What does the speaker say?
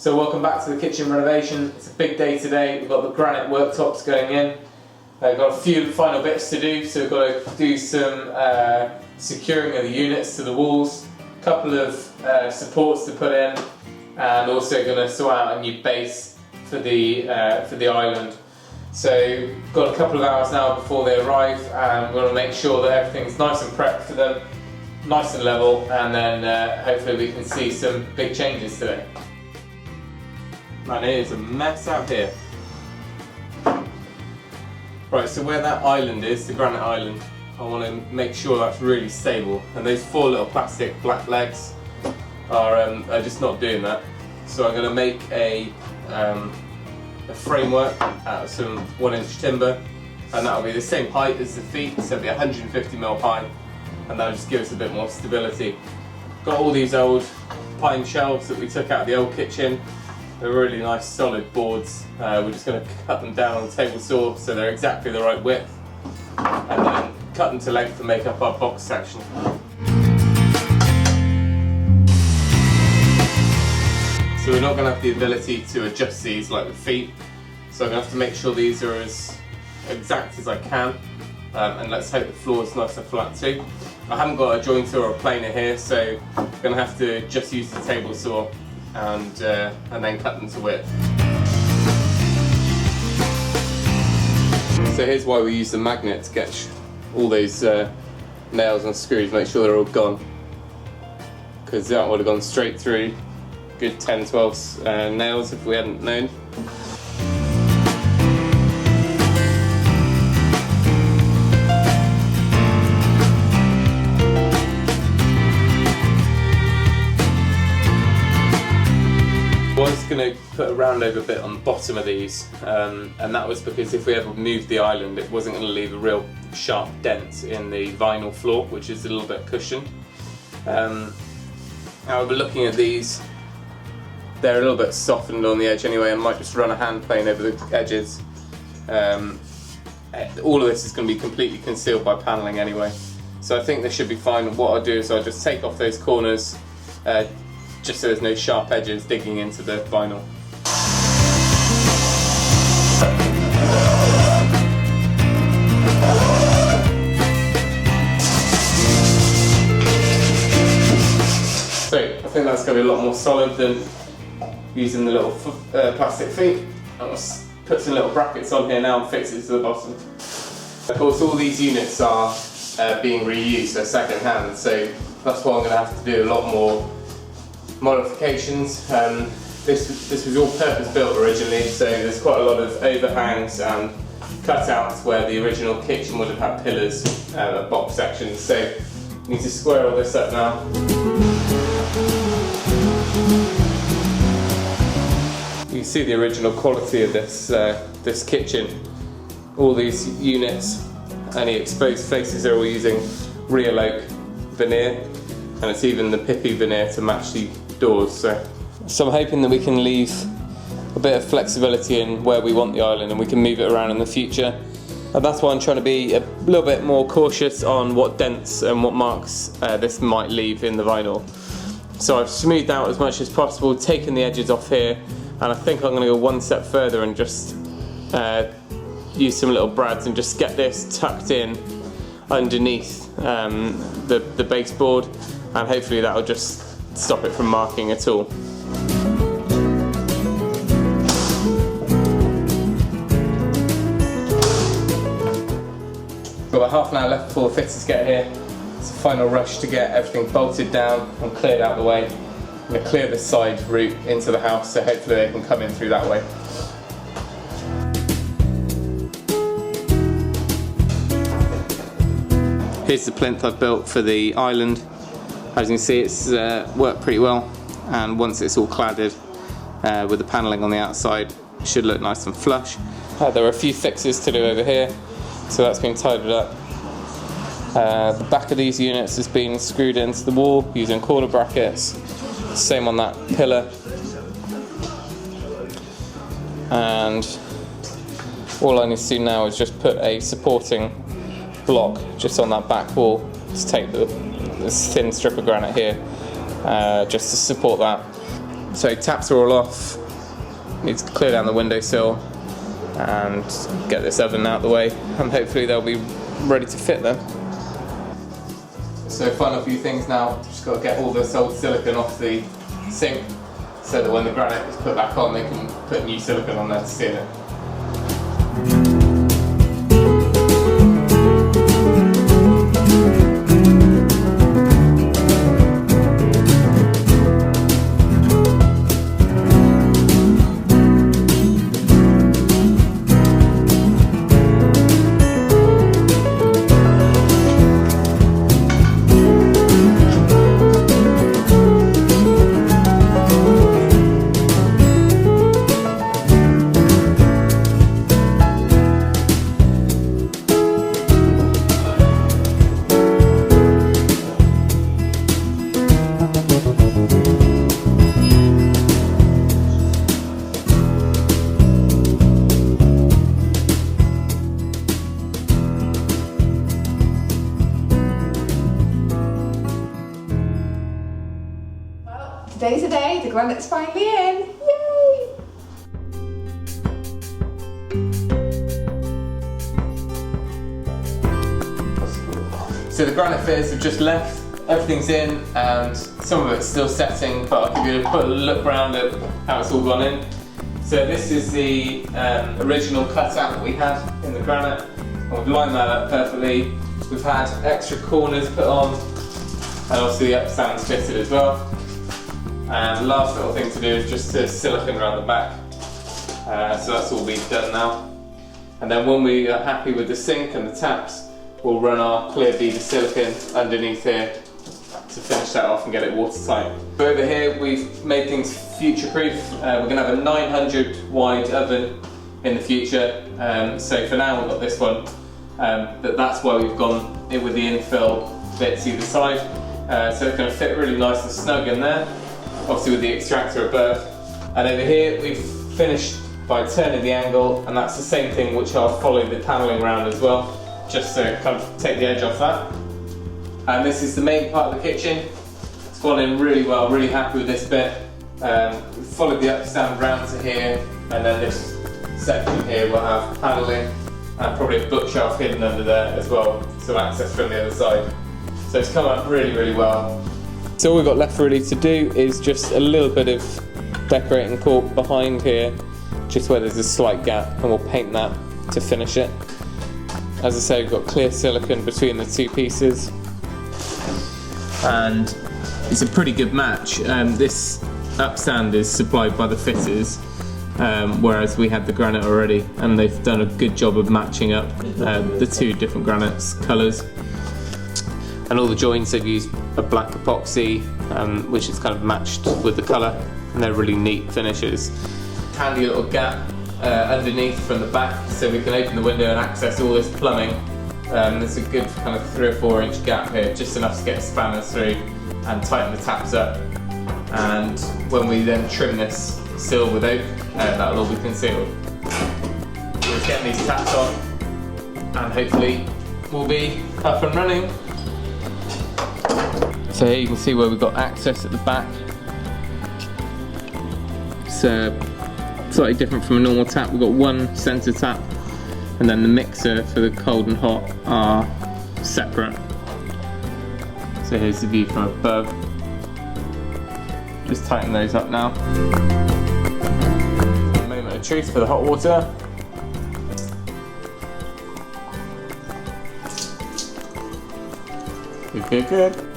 So welcome back to the kitchen renovation. It's a big day today. We've got the granite worktops going in. We've got a few final bits to do, so we've got to do some securing of the units to the walls, a couple of supports to put in, and also going to sort out a new base for the island. So got a couple of hours now before they arrive, and we're going to make sure that everything's nice and prepped for them, nice and level, and then hopefully we can see some big changes today. Man, it is a mess out here. Right, so where that island is, the granite island, I want to make sure that's really stable, and those four little plastic black legs are just not doing that. So I'm going to make a framework out of some 1-inch timber, and that'll be the same height as the feet, so it'll be 150mm high, and that'll just give us a bit more stability. Got all these old pine shelves that we took out of the old kitchen. They're really nice solid boards. We're just going to cut them down on the table saw so they're exactly the right width, and then cut them to length to make up our box section. So we're not going to have the ability to adjust these like the feet, so I'm going to have to make sure these are as exact as I can, and let's hope the floor is nice and flat too. I haven't got a jointer or a planer here, so I'm going to have to just use the table saw and then cut them to width. So here's why we use the magnet to catch all those nails and screws, make sure they're all gone, because that would have gone straight through good 10-12 nails if we hadn't known. I was going to put a round over bit on the bottom of these, and that was because if we ever moved the island it wasn't going to leave a real sharp dent in the vinyl floor, which is a little bit cushioned. However, looking at these, they're a little bit softened on the edge anyway. I might just run a hand plane over the edges. All of this is going to be completely concealed by panelling anyway, so I think this should be fine. What I'll do is I'll just take off those corners, just so there's no sharp edges digging into the vinyl. So I think that's going to be a lot more solid than using the little plastic feet. I'll put some little brackets on here now and fix it to the bottom. Of course, all these units are being reused, they're second hand, so that's why I'm going to have to do a lot more modifications. This was all purpose built originally, so there's quite a lot of overhangs and cutouts where the original kitchen would have had pillars and box sections, so I need to square all this up now. You can see the original quality of this kitchen. All these units, any exposed faces, are all using real oak veneer, and it's even the pippy veneer to match the doors. So I'm hoping that we can leave a bit of flexibility in where we want the island, and we can move it around in the future. And that's why I'm trying to be a little bit more cautious on what dents and what marks this might leave in the vinyl. So I've smoothed out as much as possible, taken the edges off here, and I think I'm going to go one step further and just use some little brads and just get this tucked in underneath the baseboard, and hopefully that'll just stop it from marking at all. Got about half an hour left before the fitters get here. It's a final rush to get everything bolted down and cleared out of the way. I'm going to clear the side route into the house, so hopefully they can come in through that way. Here's the plinth I've built for the island. As you can see, it's worked pretty well, and once it's all cladded with the panelling on the outside, it should look nice and flush. There are a few fixes to do over here, so that's been tidied up. The back of these units has been screwed into the wall using corner brackets. Same on that pillar. And all I need to do now is just put a supporting block just on that back wall to take this thin strip of granite here, just to support that. So taps are all off. Need to clear down the windowsill and get this oven out of the way, and hopefully they'll be ready to fit them. So final few things now, just got to get all this old silicone off the sink so that when the granite is put back on they can put new silicone on there to seal it. Today's the day, the granite's finally in! Yay! So the granite fitters have just left, everything's in and some of it's still setting, but I'll give you a look around at how it's all gone in. So this is the original cutout that we had in the granite, and we've lined that up perfectly. We've had extra corners put on, and obviously the upstand's fitted as well. And the last little thing to do is just to silicone around the back. So that's all been done now. And then when we are happy with the sink and the taps, we'll run our clear bead of silicone underneath here to finish that off and get it watertight. Over here we've made things future-proof. We're going to have a 900 wide oven in the future. So for now we've got this one. But that's why we've gone in with the infill bits either side. So it's going to fit really nice and snug in there. Obviously with the extractor above. And over here we've finished by turning the angle, and that's the same thing which I'll follow the panelling around as well, just to kind of take the edge off that. And this is the main part of the kitchen. It's gone in really well, really happy with this bit. We've followed the upstand round to here, and then this section here will have panelling and probably a bookshelf hidden under there as well, so access from the other side. So it's come up really, really well. So all we've got left really to do is just a little bit of decorating cork behind here, just where there's a slight gap, and we'll paint that to finish it. As I say, we've got clear silicone between the two pieces, and it's a pretty good match. This upstand is supplied by the fitters, whereas we had the granite already, and they've done a good job of matching up the two different granites colours. And all the joints they've used a black epoxy, which is kind of matched with the colour, and they're really neat finishes. Handy little gap underneath from the back, so we can open the window and access all this plumbing. There's a good kind of 3 or 4 inch gap here, just enough to get spanners through and tighten the taps up. And when we then trim this sill with oak, that'll all be concealed. Let's get these taps on, and hopefully we'll be up and running. So here you can see where we've got access at the back. It's slightly different from a normal tap. We've got one centre tap, and then the mixer for the cold and hot are separate. So here's the view from above. Just tighten those up now. A moment of truth for the hot water. Good, good, good.